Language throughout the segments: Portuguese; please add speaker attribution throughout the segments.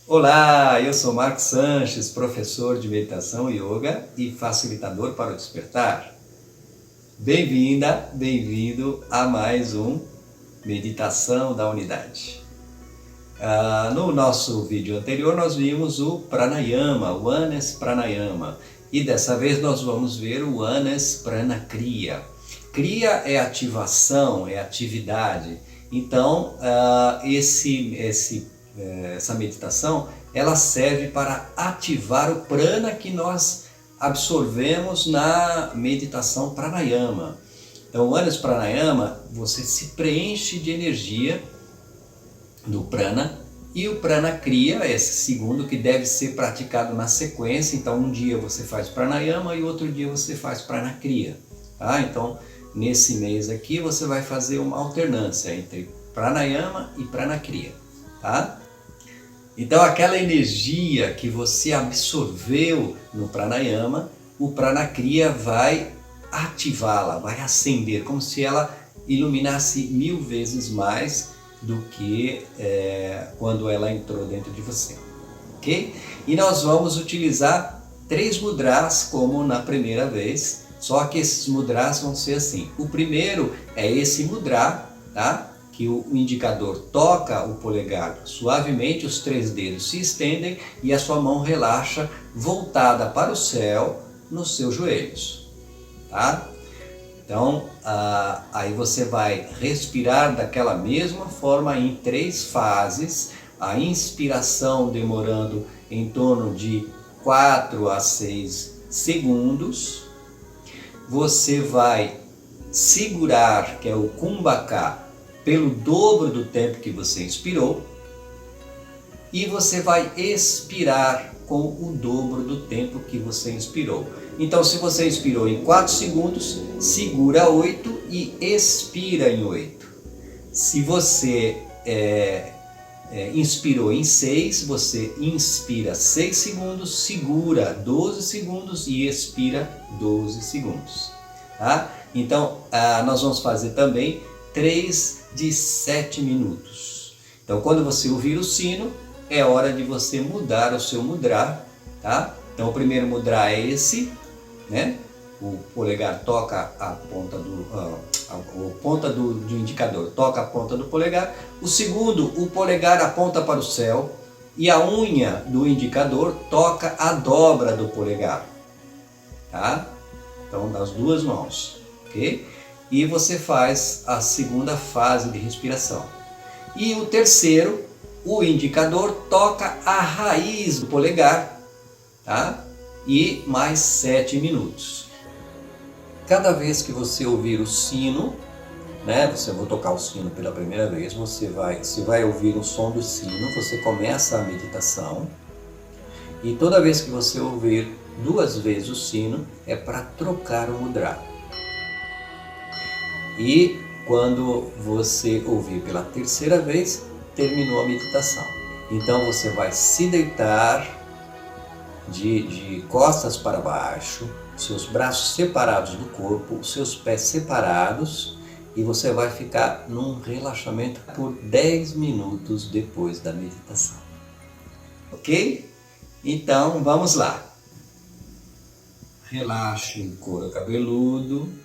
Speaker 1: Olá, eu sou Marcos Sanches, professor de meditação e yoga e facilitador para o despertar. Bem-vinda, bem-vindo a mais um Meditação da Unidade. No nosso vídeo anterior nós vimos o Pranayama, o Anas Pranayama, e dessa vez nós vamos ver o Anas Prana Kriya. Kriya é ativação, é atividade. Então, essa meditação, ela serve para ativar o prana que nós absorvemos na meditação pranayama. Então, o Anas Pranayama, você se preenche de energia do prana, e o prana kriya, esse segundo, que deve ser praticado na sequência. Então, um dia você faz pranayama e outro dia você faz prana kriya, tá? Então, nesse mês aqui você vai fazer uma alternância entre pranayama e prana kriya, tá? Então, aquela energia que você absorveu no pranayama, o prana kriya vai ativá-la, vai acender, como se ela iluminasse 1000 vezes mais do que quando ela entrou dentro de você, ok? E nós vamos utilizar 3 mudras como na primeira vez, só que esses mudras vão ser assim. O primeiro é esse mudra, tá? Que o indicador toca o polegar suavemente, os 3 dedos se estendem e a sua mão relaxa, voltada para o céu, nos seus joelhos, tá? Então, aí você vai respirar daquela mesma forma em 3 fases, a inspiração demorando em torno de 4 a 6 segundos. Você vai segurar, que é o kumbhaka, pelo dobro do tempo que você inspirou, e você vai expirar com o dobro do tempo que você inspirou. Então, se você inspirou em 4 segundos, segura 8 e expira em 8. Se você inspirou em 6, você inspira 6 segundos, segura 12 segundos e expira 12 segundos. Tá? Então, nós vamos fazer também 3 de 7 minutos. Então, quando você ouvir o sino, é hora de você mudar o seu mudra, tá? Então, o primeiro mudra é esse, né? O polegar toca a ponta do indicador toca a ponta do polegar. O segundo, o polegar aponta para o céu e a unha do indicador toca a dobra do polegar, tá? Então, das 2 mãos, ok? E você faz a segunda fase de respiração. E o terceiro, o indicador toca a raiz do polegar, tá? E mais 7 minutos. Cada vez que você ouvir o sino, né? Você vai tocar o sino pela primeira vez, você vai ouvir o som do sino, você começa a meditação. E toda vez que você ouvir 2 vezes o sino, é para trocar o mudra. E quando você ouvir pela terceira vez, terminou a meditação. Então você vai se deitar de costas para baixo, seus braços separados do corpo, seus pés separados, e você vai ficar num relaxamento por 10 minutos depois da meditação. Ok? Então vamos lá. Relaxe o couro cabeludo.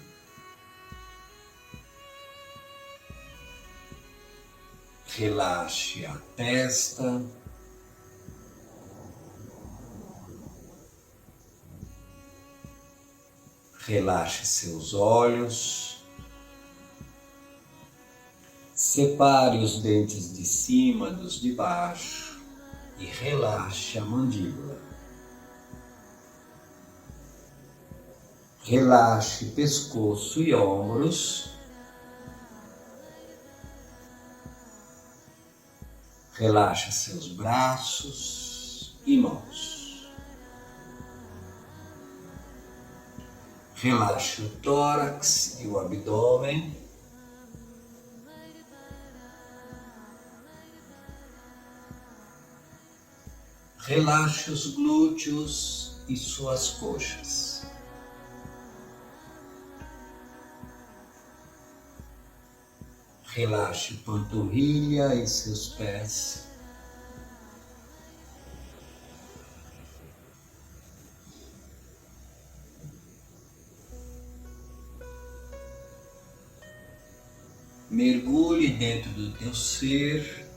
Speaker 1: Relaxe a testa. Relaxe seus olhos. Separe os dentes de cima dos de baixo e relaxe a mandíbula. Relaxe pescoço e ombros. Relaxe seus braços e mãos. Relaxe o tórax e o abdômen. Relaxe os glúteos e suas coxas. Relaxe panturrilha e seus pés. Mergulhe dentro do teu ser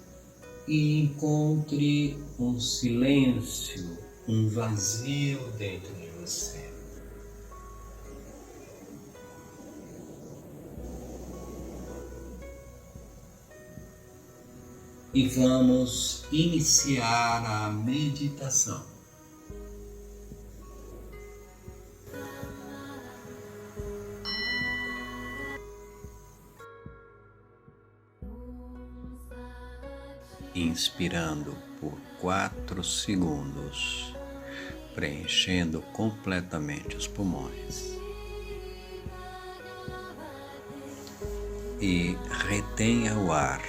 Speaker 1: e encontre um silêncio, um vazio dentro de você. E vamos iniciar a meditação. Inspirando por 4 segundos, preenchendo completamente os pulmões. E retenha o ar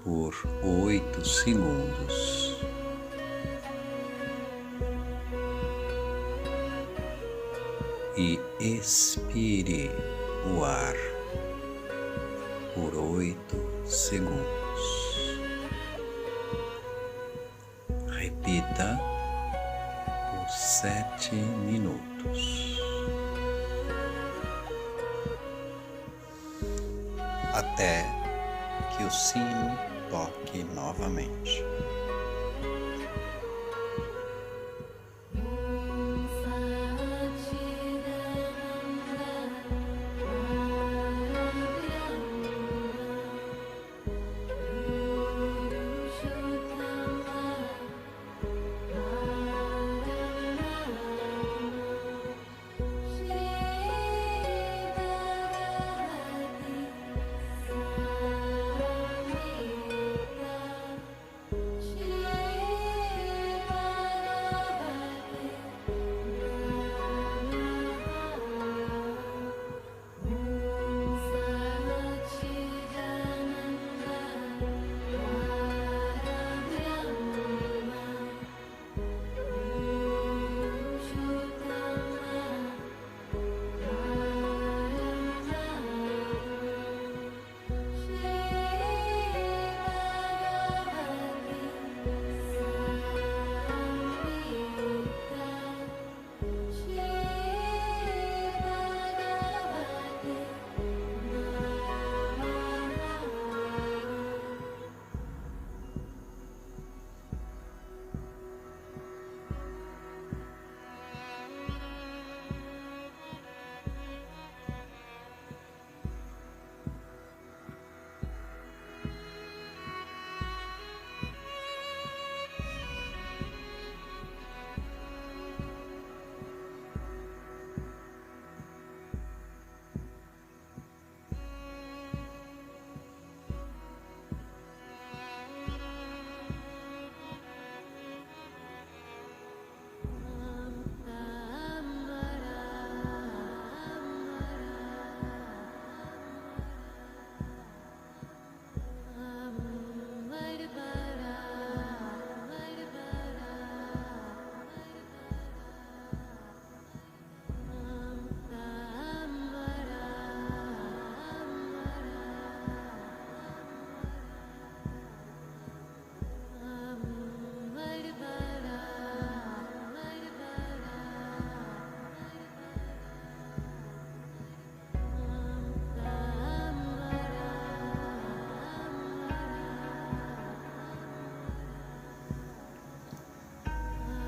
Speaker 1: por 8 segundos. E expire o ar por 8 segundos. Repita por 7 minutos. Até que o sino toque novamente.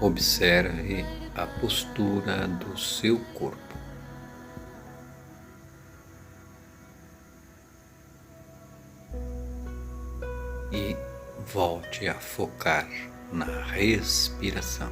Speaker 1: Observe a postura do seu corpo. E volte a focar na respiração.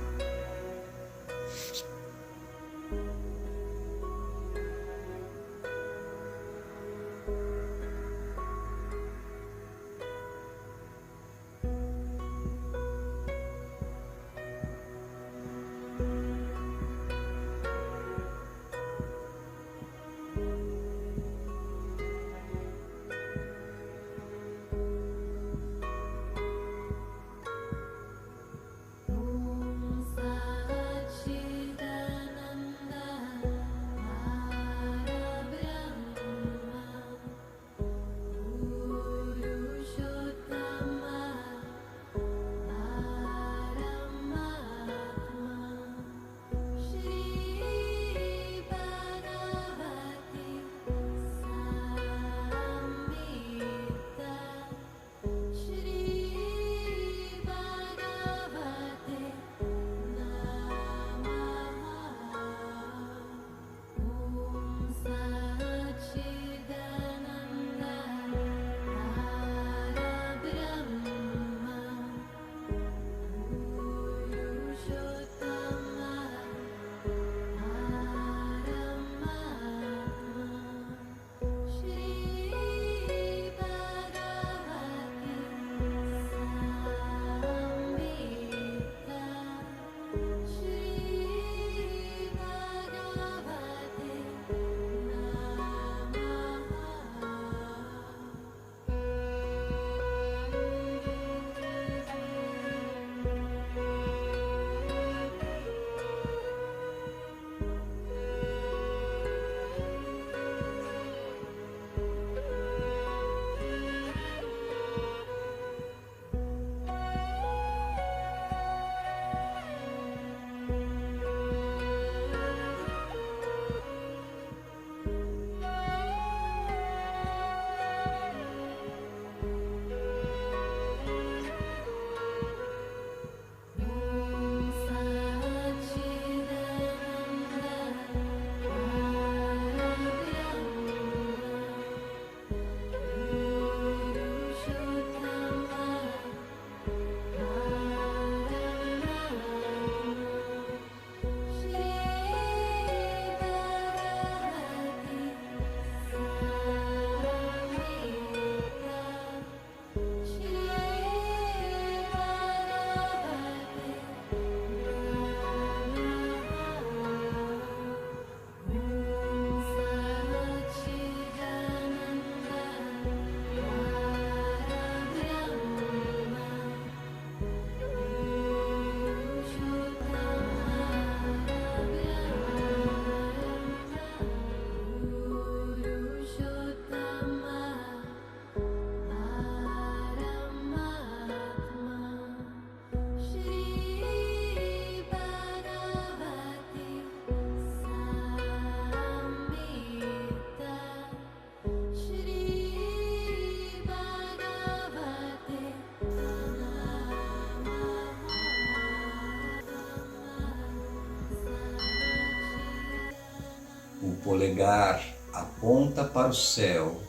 Speaker 1: polegar aponta para o céu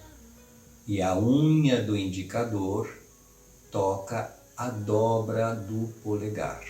Speaker 1: e a unha do indicador toca a dobra do polegar.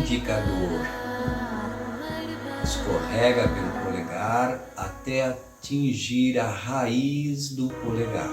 Speaker 1: indicador escorrega pelo polegar até atingir a raiz do polegar.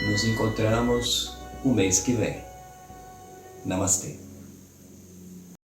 Speaker 1: Nos encontramos o mês que vem. Namastê.